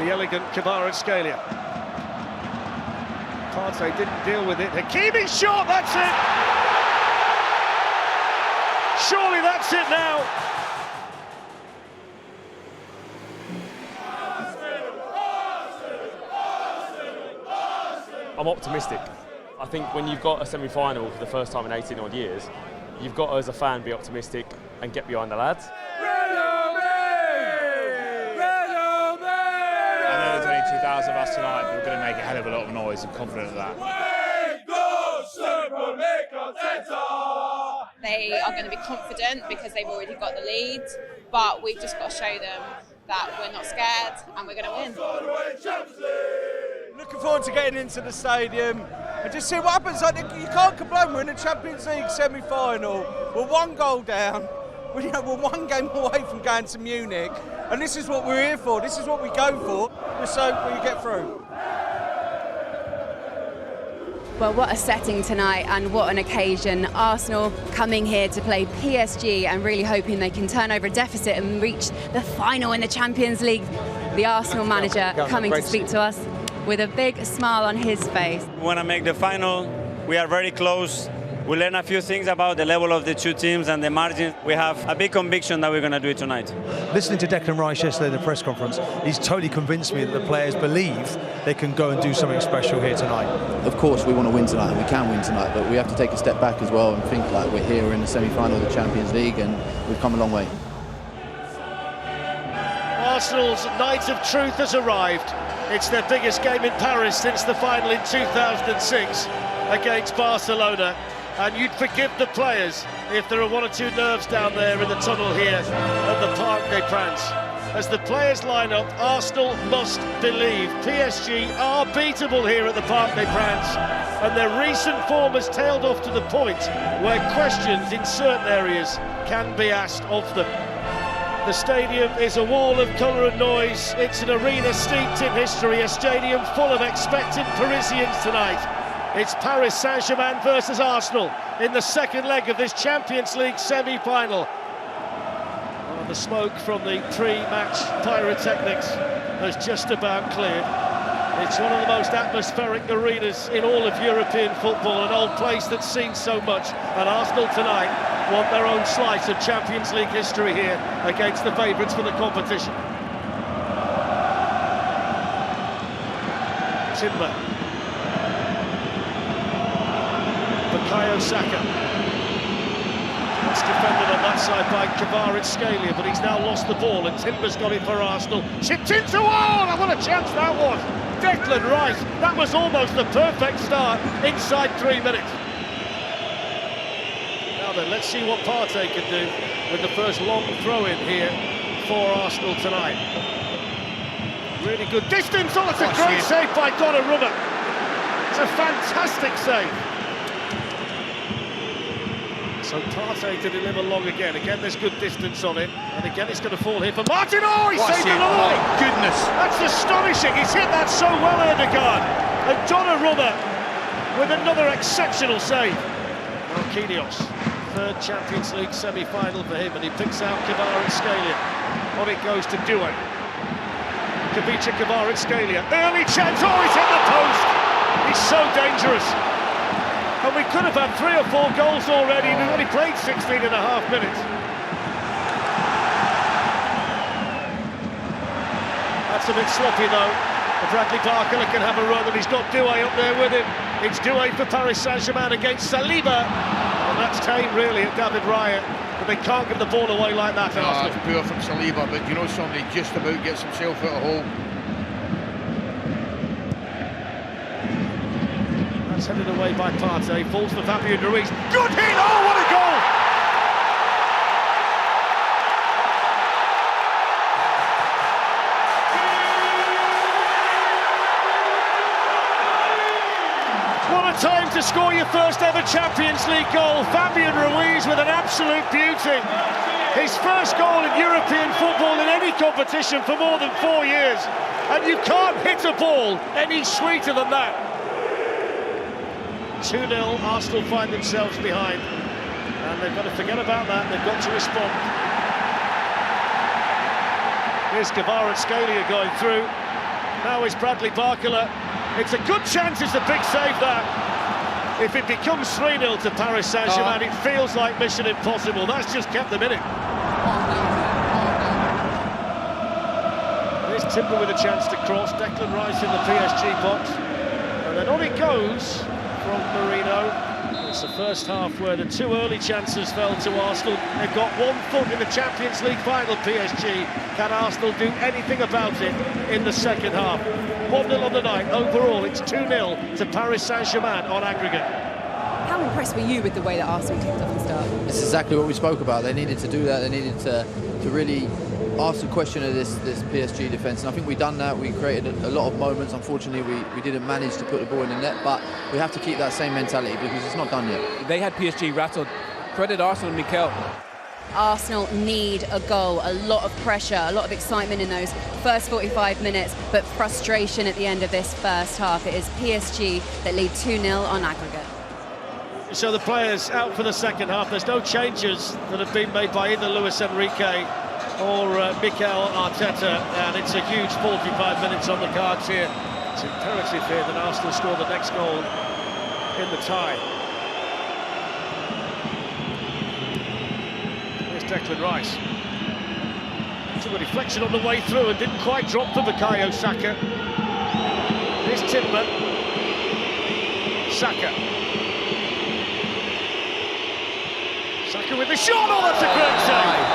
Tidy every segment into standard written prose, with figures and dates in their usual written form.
the elegant Kvaratskhelia. Partey didn't deal with it. Hakimi shot, that's it! Surely that's it now. I'm optimistic. I think when you've got a semi-final for the first time in 18 odd years, you've got to, as a fan, be optimistic and get behind the lads. I know there's only 2,000 of us tonight, but we're going to make a hell of a lot of noise. I'm confident of that. They are going to be confident because they've already got the lead, but we've just got to show them that we're not scared and we're going to win. Looking forward to getting into the stadium and just see what happens. I think you can't complain. We're in the Champions League semi-final. We're one goal down. We're one game away from going to Munich, and this is what we're here for. This is what we go for. Just so we get through. Well, what a setting tonight and what an occasion. Arsenal coming here to play PSG and really hoping they can turn over a deficit and reach the final in the Champions League. The Arsenal manager coming to speak to us with a big smile on his face. We want to make the final. We are very close. We learn a few things about the level of the two teams and the margin. We have a big conviction that we're going to do it tonight. Listening to Declan Rice yesterday in the press conference, he's totally convinced me that the players believe they can go and do something special here tonight. Of course we want to win tonight, and we can win tonight, but we have to take a step back as well and think like we're here in the semi-final of the Champions League and we've come a long way. Arsenal's night of truth has arrived. It's their biggest game in Paris since the final in 2006 against Barcelona. And you'd forgive the players if there are one or two nerves down there in the tunnel here at the Parc des Princes. As the players line up, Arsenal must believe PSG are beatable here at the Parc des Princes, and their recent form has tailed off to the point where questions in certain areas can be asked of them. The stadium is a wall of colour and noise. It's an arena steeped in history, a stadium full of expectant Parisians tonight. It's Paris Saint-Germain versus Arsenal in the second leg of this Champions League semi-final. Well, the smoke from the pre-match pyrotechnics has just about cleared. It's one of the most atmospheric arenas in all of European football, an old place that's seen so much. And Arsenal tonight want their own slice of Champions League history here against the favourites for the competition. Timber. Bukayo Saka. That's defended on that side by Kvaratskhelia, but he's now lost the ball, and Timber's got it for Arsenal. Chipped into one! What a chance that was! Declan Rice, that was almost the perfect start inside 3 minutes. Now then, let's see what Partey can do with the first long throw-in here for Arsenal tonight. Really good distance. Oh, it's a great save by Donnarumma. It's a fantastic save. So Partey to deliver long again. Again, there's good distance on it. And again, it's going to fall here for Martin. Oh, he saved it all! My goodness! That's astonishing. He's hit that so well, Erdogan. And Donnarumma with another exceptional save. Marquinhos, third Champions League semi-final for him, and he picks out Kvaratskhelia. On it goes to Doué. Kvaratskhelia. Early chance. Oh, he's hit the post. He's so dangerous. And we could have had 3 or 4 goals already. We've only played 16 and a half minutes. That's a bit sloppy though. Bradley Barker can have a run, and he's got Doué up there with him. It's Doué for Paris Saint-Germain against Saliba. And that's tame really at David Raya. But they can't give the ball away like that. No, it's poor from Saliba, but you know somebody just about gets himself out of hole. That's headed away by Partey, falls for Fabian Ruiz. Good hit! Oh, what a goal! What a time to score your first ever Champions League goal. Fabian Ruiz with an absolute beauty. His first goal in European football in any competition for more than 4 years. And you can't hit a ball any sweeter than that. 2-0, Arsenal find themselves behind, and they've got to forget about that. They've got to respond. Here's Kvaratskhelia going through. Now is Bradley Barcola. It's a good chance, it's a big save that. If it becomes 3-0 to Paris Saint-Germain, it feels like mission impossible. That's just kept them in it. There's Timber with a chance to cross. Declan Rice in the PSG box. And then on it goes from Marino. It's the first half where the 2 early chances fell to Arsenal. They've got 1 foot in the Champions League final, PSG. Can Arsenal do anything about it in the second half? 1-0 on the night. Overall, it's 2-0 to Paris Saint-Germain on aggregate. How impressed were you with the way that Arsenal kicked off the start? It's exactly what we spoke about. They needed to do that. They needed to really ask the question of this PSG defence, and I think we've done that. We created a lot of moments. Unfortunately, we didn't manage to put the ball in the net, but we have to keep that same mentality because it's not done yet. They had PSG rattled. Credit Arsenal and Mikel. Arsenal need a goal, a lot of pressure, a lot of excitement in those first 45 minutes, but frustration at the end of this first half. It is PSG that lead 2-0 on aggregate. So the players out for the second half. There's no changes that have been made by either Luis Enrique or Mikel Arteta, and it's a huge 45 minutes on the cards here. It's imperative here that Arsenal score the next goal in the tie. Here's Declan Rice. Took a deflection on the way through and didn't quite drop for Bukayo Saka. Here's Timber. Saka with the shot. Oh, that's a great save.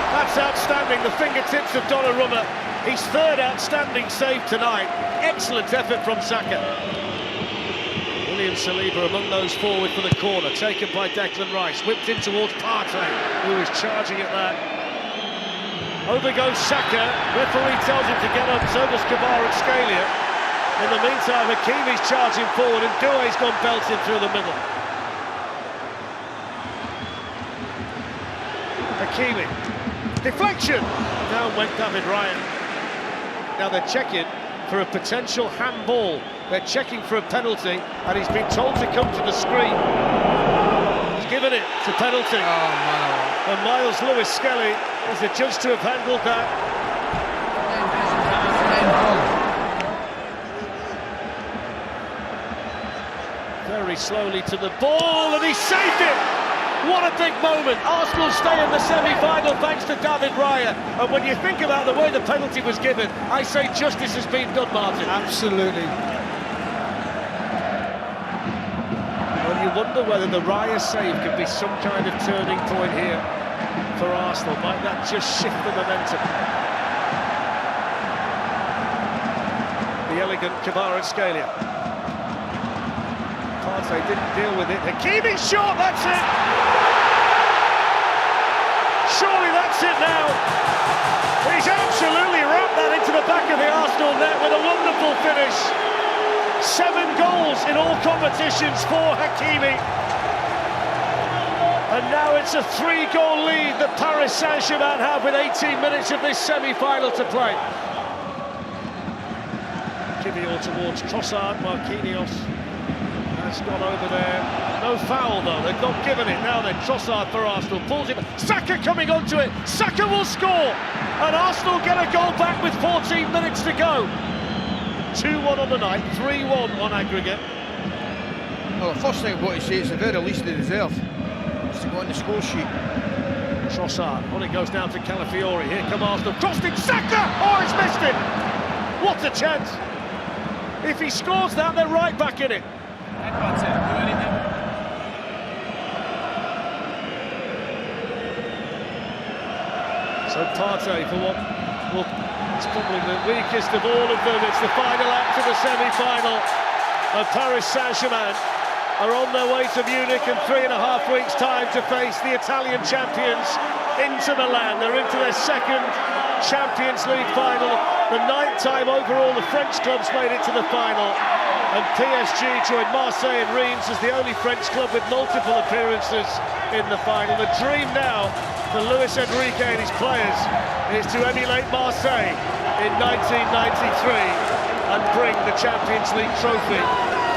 That's outstanding. The fingertips of Donnarumma. His 3rd outstanding save tonight. Excellent effort from Saka. William Saliba among those forward for the corner, taken by Declan Rice. Whipped in towards Partey, who is charging at that. Over goes Saka. Referee tells him to get up. So does Kvaratskhelia. In the meantime, Hakimi's charging forward, and Doué's gone belting through the middle. Hakimi, deflection, down went David Raya. Now they're checking for a potential handball. They're checking for a penalty, and he's been told to come to the screen. He's given it to penalty. Oh, man. And Miles Lewis-Skelly was the judge to have handled that. Very slowly to the ball, and he saved it! What a big moment. Arsenal stay in the semi-final thanks to David Raya. And when you think about the way the penalty was given, I say justice has been done, Martin. Absolutely. Well, you wonder whether the Raya save could be some kind of turning point here for Arsenal. Might that just shift the momentum? The elegant Kvaratskhelia. Partey didn't deal with it. Hakimi shot, that's it! Surely that's it now. He's absolutely wrapped that into the back of the Arsenal net with a wonderful finish. 7 goals in all competitions for Hakimi. And now it's a 3-goal lead that Paris Saint-Germain have with 18 minutes of this semi-final to play. Kivior towards Trossard, Marquinhos. Has gone over there. No foul though, they've not given it. Now then, Trossard for Arsenal, pulls him. Saka coming onto it, Saka will score! And Arsenal get a goal back with 14 minutes to go. 2-1 on the night, 3-1 on aggregate. Well, the first thing I've got to say is the very least they deserve is to go on the score sheet. Trossard, on it goes down to Calafiori. Here come Arsenal, crossed it, Saka! Oh, he's missed it! What a chance! If he scores that, they're right back in it. So Partey for what it's probably the weakest of all of them. It's the final act of the semi-final, and Paris Saint-Germain are on their way to Munich in 3.5 weeks' time to face the Italian champions into Milan. They're into their 2nd Champions League final. The 9th time overall the French clubs made it to the final. And PSG joined Marseille and Reims as the only French club with multiple appearances in the final. The dream now for Luis Enrique and his players is to emulate Marseille in 1993 and bring the Champions League trophy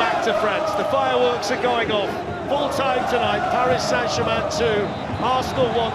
back to France. The fireworks are going off. Full time tonight, Paris Saint-Germain 2, Arsenal 1.